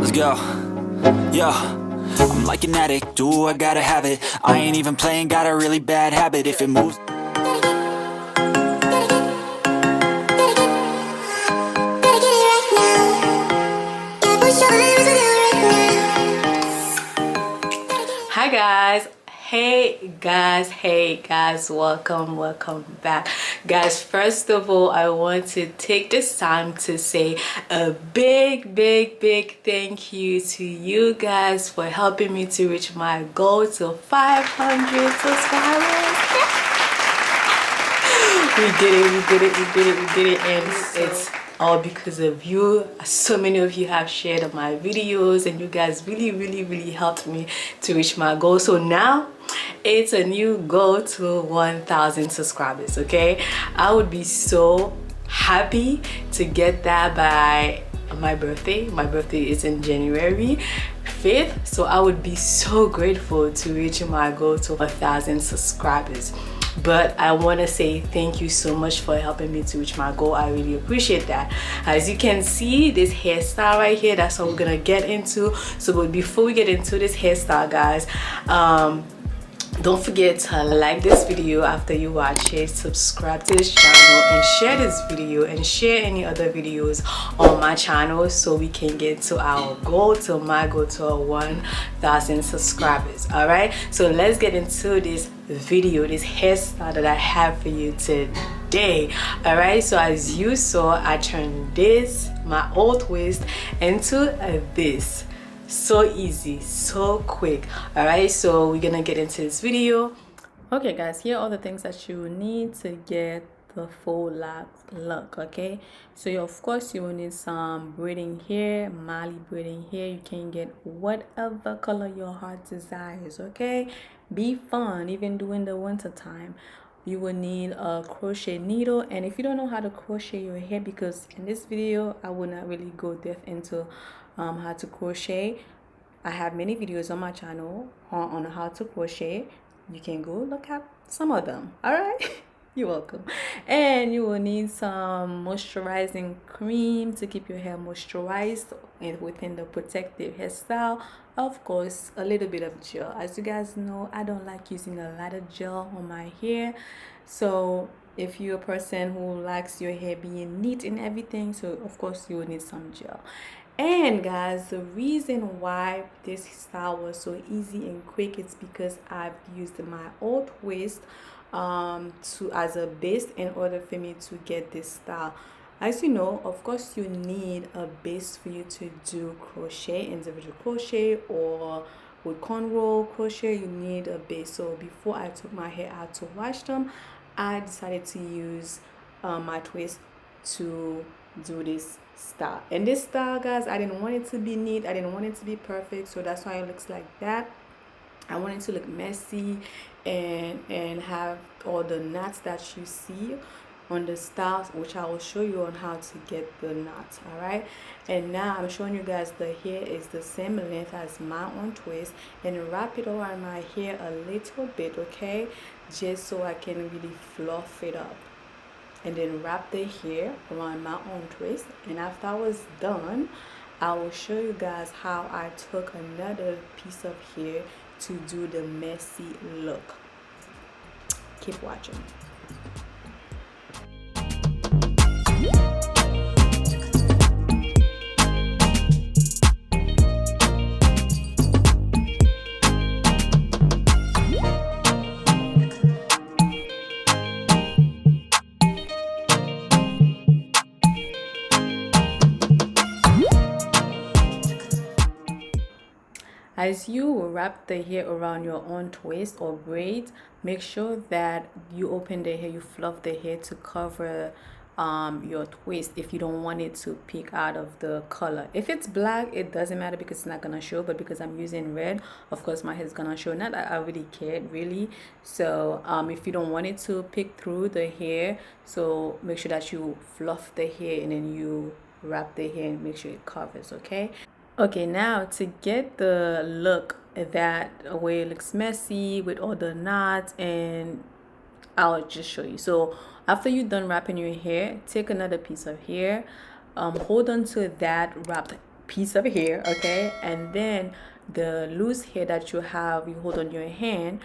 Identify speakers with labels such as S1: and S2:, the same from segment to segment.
S1: Let's go. Yo, I'm like an addict, do I gotta have it. I ain't even playing, got a really bad habit. If it moves,
S2: hi guys, hey guys, welcome back guys. First of all, I want to take this time to say a big thank you to you guys for helping me to reach my goal to 500 subscribers. we did it, and it's all because of you. So many of you have shared my videos, and you guys really helped me to reach my goal. So now it's a new goal to 1,000 subscribers. Okay, I would be so happy to get that by my birthday. My birthday is in January 5th, so I would be so grateful to reach my goal to 1,000 subscribers. But I want to say thank you so much for helping me to reach my goal. I really appreciate that. As you can see, this hairstyle right here, that's what we're gonna get into. So but before we get into this hairstyle, guys, don't forget to like this video after you watch it, subscribe to this channel, and share this video and share any other videos on my channel so we can get to our goal, to my goal, to 1,000 subscribers. All right, so let's get into this video, this hairstyle that I have for you today. All right, so as you saw, I turned this, my old twist, into this. So easy, so quick. All right, so we're gonna get into this video. Okay guys, here are the things that you need to get the faux locks look. Okay, so of course you will need some braiding hair, Mali braiding hair. You can get whatever color your heart desires. Okay, be fun even during the winter time. You will need a crochet needle, and if you don't know how to crochet your hair, because in this video I will not really go depth into how to crochet. I have many videos on my channel on how to crochet. You can go look at some of them. All right. You're welcome. And you will need some moisturizing cream to keep your hair moisturized and within the protective hairstyle. Of course, a little bit of gel. As you guys know, I don't like using a lot of gel on my hair. So if you're a person who likes your hair being neat and everything, so of course you will need some gel. And guys, the reason why this style was so easy and quick is because I've used my old twist as a base in order for me to get this style. As you know, of course you need a base for you to do crochet, individual crochet, or with cornrow crochet. You need a base. So before I took my hair out to wash them, I decided to use my twist to do this style. And this style, guys, I didn't want it to be neat, I didn't want it to be perfect, so that's why it looks like that. I want it to look messy and have all the knots that you see on the styles, which I will show you on how to get the knots. All right, and now I'm showing you guys the hair is the same length as my own twist, and wrap it around my hair a little bit, okay, just so I can really fluff it up. And then wrap the hair around my own twist. And after I was done, I will show you guys how I took another piece of hair to do the messy look. Keep watching. As you wrap the hair around your own twist or braid, make sure that you open the hair, you fluff the hair to cover your twist if you don't want it to peek out of the color. If it's black, it doesn't matter because it's not gonna show, but because I'm using red, of course my hair is gonna show. Not that I really cared really. So if you don't want it to peek through the hair, so make sure that you fluff the hair and then you wrap the hair and make sure it covers. Okay, now to get the look that way it looks messy with all the knots, and I'll just show you. So after you're done wrapping your hair, take another piece of hair, hold on to that wrapped piece of hair, okay? And then the loose hair that you have, you hold on your hand,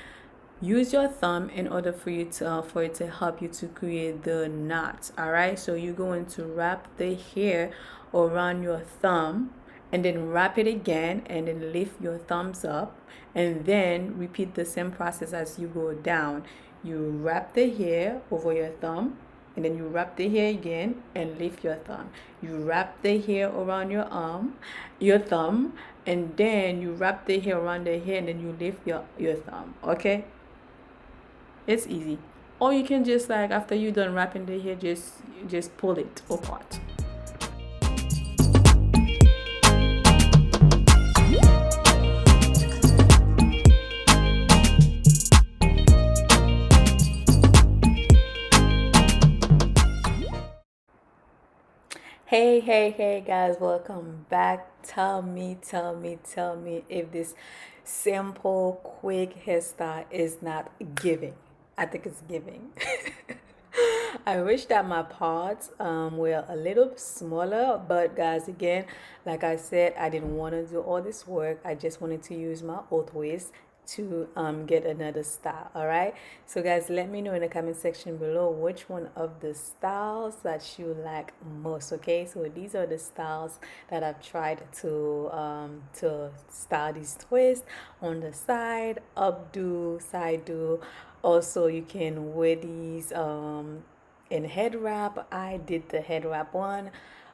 S2: use your thumb in order for you to for it to help you to create the knots. All right, so you're going to wrap the hair around your thumb and then wrap it again and then lift your thumbs up, and then repeat the same process as you go down. You wrap the hair over your thumb, and then you wrap the hair again and lift your thumb. You wrap the hair around your thumb, and then you wrap the hair around the hair and then you lift your thumb. Okay, it's easy. Or you can just, like, after you're done wrapping the hair, just pull it apart. Hey guys, welcome back. Tell me if this simple quick hairstyle is not giving. I think it's giving. I wish that my parts were a little smaller, but guys, again, like I said, I didn't want to do all this work. I just wanted to use my old ways to get another style. All right, so guys, let me know in the comment section below which one of the styles that you like most. Okay, so these are the styles that I've tried to style these twists on the side, updo, side do. Also, you can wear these in head wrap. I did the head wrap one.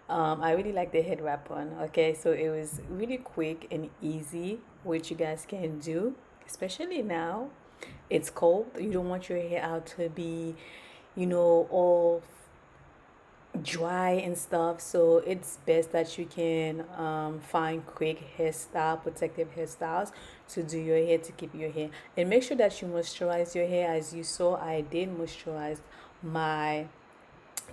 S2: I really like the head wrap one. Okay, so it was really quick and easy, which you guys can do, especially now it's cold. You don't want your hair out to be, you know, all dry and stuff, so it's best that you can find quick hairstyle, protective hairstyles to do your hair, to keep your hair. And make sure that you moisturize your hair. As you saw, I did moisturize my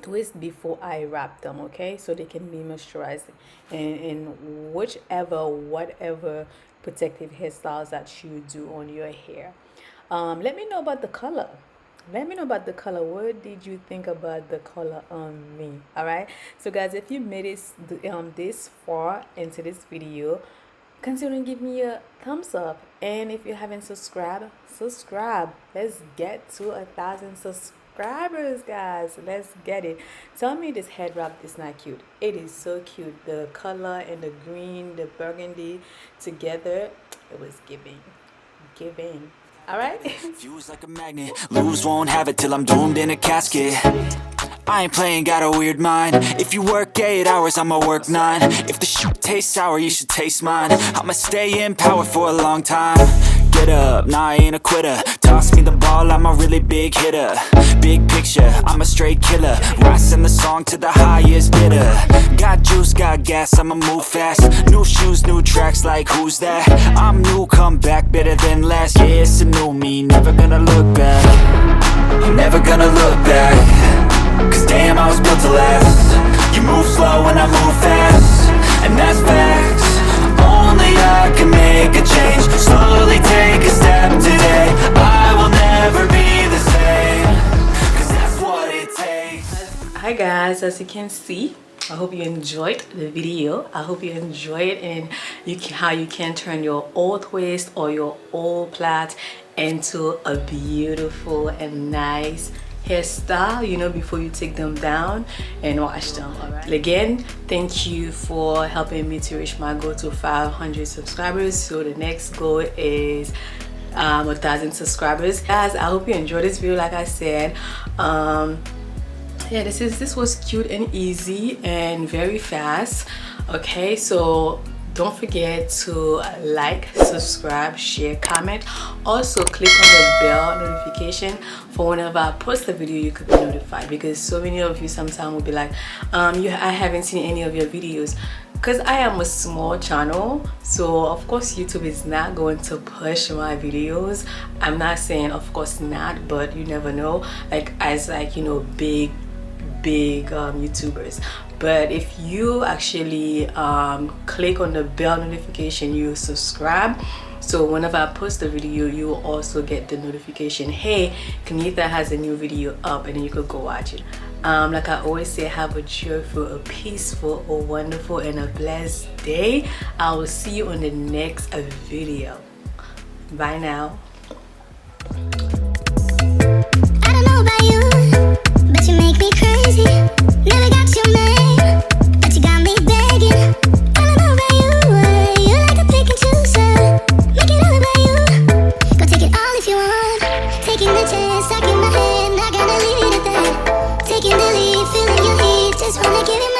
S2: twist before I wrap them, okay, so they can be moisturized in whatever protective hairstyles that you do on your hair. Let me know about the color. What did you think about the color on me? All right, so guys, if you made it this far into this video, consider give me a thumbs up, and if you haven't subscribed, subscribe. Let's get to 1,000 subscribers, guys. Let's get it. Tell me this head wrap is not cute. It is so cute. The color and the green, the burgundy together, it was giving. All right.
S1: Fuse like a magnet, lose won't have it till I'm doomed in a casket. I ain't playing, got a weird mind. If you work 8 hours, I'ma work 9. If the shit tastes sour, you should taste mine. I'ma stay in power for a long time. Get up, nah, I ain't a quitter. Toss me the ball, I'm a really big hitter. Big picture, I'm a straight killer. Rising the song to the highest bidder. Got juice, got gas, I'ma move fast. New shoes, new tracks, like who's that? I'm new, come back, better than last. Yeah, it's a new me, never gonna look back. I'm never gonna look back, cause damn, I was built to last. You move slow and I move fast, and that's facts. Only I can make a change. Slowly take a step today. I will never be the same, cause that's what it takes.
S2: Hi guys, as you can see, I hope you enjoyed the video. I hope you enjoy it, and how you can turn your old twist or your old plait into a beautiful and nice hairstyle, you know, before you take them down and wash them. All right, again, thank you for helping me to reach my goal to 500 subscribers. So the next goal is 1,000 subscribers. Guys, I hope you enjoyed this video. Like I said, yeah, this was cute and easy and very fast. Okay, so don't forget to like, subscribe, share, comment. Also click on the bell notification for whenever I post a video, you could be notified, because so many of you sometimes will be like, I haven't seen any of your videos, because I am a small channel, so of course YouTube is not going to push my videos. I'm not saying of course not, but you never know, like as like, you know, big YouTubers. But if you actually click on the bell notification, you subscribe, so whenever I post a video, you will also get the notification, hey, Kenitha has a new video up, and then you could go watch it. Like I always say, have a cheerful, a peaceful, a wonderful, and a blessed day. I will see you on the next video. Bye now.
S3: I don't know about you, but you make me crazy. Never got your name, but you got me begging. I don't know about you, you like a pick and chooser. Make it all about you, go take it all if you want. Taking the chance, stuck in my head, not gonna leave it at that. Taking the lead, feeling your heat, just wanna give it